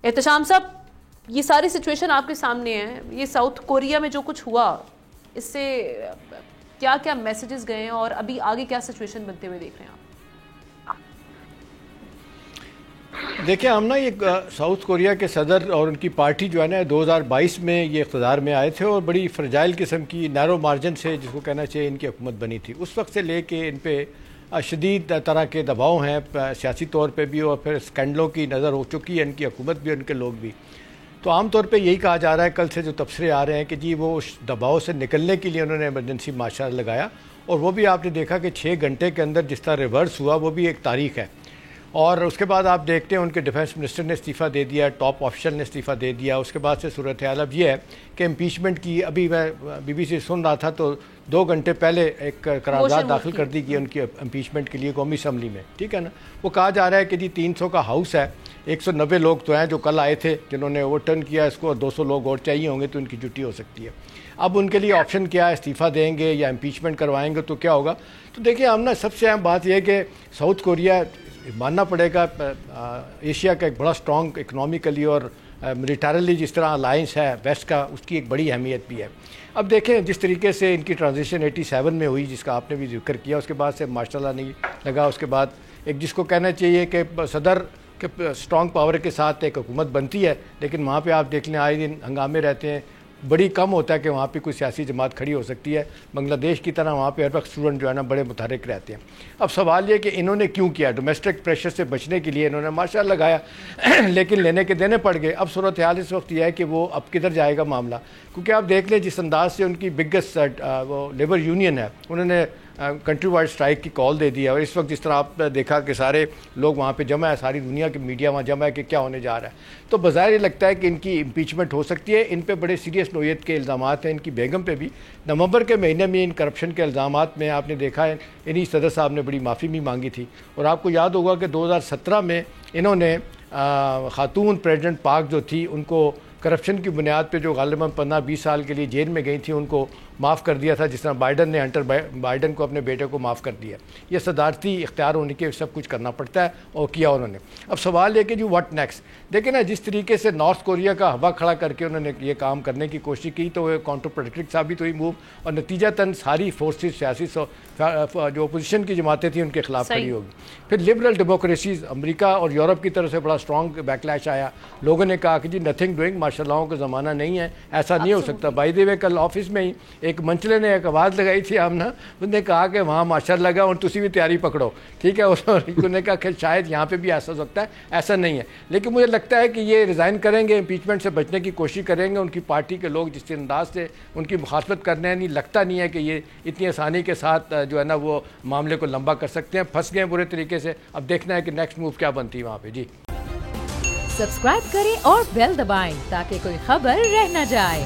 احتشام صاحب، یہ ساری سچویشن آپ کے سامنے ہے، یہ ساؤتھ کوریا میں جو کچھ ہوا اس سے کیا کیا میسیجز گئے ہیں اور ابھی آگے کیا سچویشن بنتے ہوئے دیکھ رہے ہیں آپ؟ دیکھیں ہم نا یہ ساؤتھ کوریا کے صدر اور ان کی پارٹی جو ہے نا 2022 میں یہ اقتدار میں آئے تھے اور بڑی فرجائل قسم کی نیرو مارجن سے جس کو کہنا چاہیے ان کی حکومت بنی تھی. اس وقت سے لے کے ان پہ شدید طرح کے دباؤ ہیں سیاسی طور پہ بھی، اور پھر اسکینڈلوں کی نظر ہو چکی ہے ان کی حکومت بھی، ان کے لوگ بھی. تو عام طور پہ یہی کہا جا رہا ہے کل سے جو تبصرے آ رہے ہیں کہ جی وہ اس دباؤ سے نکلنے کے لیے انہوں نے ایمرجنسی مارشل لگایا، اور وہ بھی آپ نے دیکھا کہ 6 گھنٹے کے اندر جس طرح ریورس ہوا وہ بھی ایک تاریخ ہے. اور اس کے بعد آپ دیکھتے ہیں ان کے ڈیفنس منسٹر نے استعفیٰ دے دیا، ٹاپ آفیشل نے استعفیٰ دے دیا. اس کے بعد سے صورتحال اب یہ ہے کہ امپیچمنٹ کی، ابھی میں بی بی سی سن رہا تھا تو 2 گھنٹے پہلے ایک قرارداد داخل کر دی گئی ان کی امپیچمنٹ کے لیے قومی اسمبلی میں، ٹھیک ہے نا. وہ کہا جا رہا ہے کہ جی 300 کا ہاؤس ہے، 190 لوگ تو ہیں جو کل آئے تھے جنہوں نے اوور ٹرن کیا اس کو، اور 200 لوگ اور چاہیے ہوں گے تو ان کی چھٹی ہو سکتی ہے. اب ان کے لیے آپشن کیا ہے، استعفیٰ دیں گے یا امپیچمنٹ کروائیں گے تو کیا ہوگا. تو دیکھیں ہم نا سب سے اہم بات یہ ہے کہ ساؤتھ کوریا ماننا پڑے گا ایشیا کا ایک بڑا سٹرونگ اکنامیکلی اور ملیٹریلی جس طرح الائنس ہے ویسٹ کا، اس کی ایک بڑی اہمیت بھی ہے. اب دیکھیں جس طریقے سے ان کی ٹرانزیشن 87 میں ہوئی جس کا آپ نے بھی ذکر کیا، اس کے بعد سے ماشاء اللہ نہیں لگا. اس کے بعد ایک جس کو کہنا چاہیے کہ صدر کے سٹرونگ پاور کے ساتھ ایک حکومت بنتی ہے، لیکن وہاں پہ آپ دیکھ لیں آئے دن ہنگامے رہتے ہیں. بڑی کم ہوتا ہے کہ وہاں پہ کوئی سیاسی جماعت کھڑی ہو سکتی ہے. بنگلہ دیش کی طرح وہاں پہ ہر وقت اسٹوڈنٹ جو ہے نا بڑے متحرک رہتے ہیں. اب سوال یہ کہ انہوں نے کیوں کیا، ڈومیسٹک پریشر سے بچنے کے لیے انہوں نے مارشل لگایا لیکن لینے کے دینے پڑ گئے. اب صورتحال اس وقت یہ ہے کہ وہ اب کدھر جائے گا معاملہ، کیونکہ آپ دیکھ لیں جس انداز سے ان کی بگیسٹ وہ لیبر یونین ہے انہوں نے کنٹری وائڈ اسٹرائک کی کال دے دی ہے. اور اس وقت جس طرح آپ نے دیکھا کہ سارے لوگ وہاں پہ جمع ہے، ساری دنیا کی میڈیا وہاں جمع ہے کہ کیا ہونے جا رہا ہے. تو بظاہر یہ لگتا ہے کہ ان کی امپیچمنٹ ہو سکتی ہے. ان پہ بڑے سیریس نوعیت کے الزامات ہیں، ان کی بیگم پہ بھی. نومبر کے مہینے میں ان کرپشن کے الزامات میں آپ نے دیکھا ہے انہی صدر صاحب نے بڑی معافی بھی مانگی تھی. اور آپ کو یاد ہوگا کہ 2017 میں انہوں نے خاتون پریزیڈنٹ پاک جو تھی ان کو کرپشن کی بنیاد پہ جو غالباً 15-20 سال کے لیے جیل میں گئی تھیں ان کو معاف کر دیا تھا، جس طرح بائیڈن نے ہنٹر بائیڈن کو اپنے بیٹے کو معاف کر دیا. یہ صدارتی اختیار ہونے کے سب کچھ کرنا پڑتا ہے اور کیا انہوں نے. اب سوال یہ کہ جو واٹ نیکسٹ. دیکھیں نا جس طریقے سے نارتھ کوریا کا ہوا کھڑا کر کے انہوں نے یہ کام کرنے کی کوشش کی تو وہ کاؤنٹر پروڈکٹیو ثابت ہوئی موو، اور نتیجتاً ساری فورسز سیاسی جو اپوزیشن کی جماعتیں تھیں ان کے خلاف کھڑی ہوگی. پھر لبرل ڈیموکریسیز امریکہ اور یورپ کی طرف سے بڑا اسٹرانگ بیکلیش آیا. لوگوں نے کہا کہ جی نتھنگ ڈوئنگ، ماشاء اللہ کا زمانہ نہیں ہے، ایسا نہیں ہو سکتا. بائی دی وے کل آفس میں ہی ایک منچلے نے ایک آواز لگائی تھی آمنا، انہوں نے کہا کہ وہاں ماشاء اللہ لگا اور تسی بھی تیاری پکڑو، ٹھیک ہے. انہوں نے کہا کہ شاید یہاں پہ بھی ایسا ہو سکتا ہے، ایسا نہیں ہے. لیکن مجھے لگتا ہے کہ یہ ریزائن کریں گے، امپیچمنٹ سے بچنے کی کوشش کریں گے. ان کی پارٹی کے لوگ جس انداز سے ان کی مخالفت کرنے ہیں، نہیں لگتا نہیں ہے کہ یہ اتنی آسانی کے ساتھ جو ہے نا وہ معاملے کو لمبا کر سکتے ہیں. پھنس گئے برے طریقے سے. اب دیکھنا ہے کہ نیکسٹ موو کیا بنتی ہے وہاں پہ. جی سبسکرائب کریں اور بیل دبائیں تاکہ کوئی خبر رہ نہ جائے.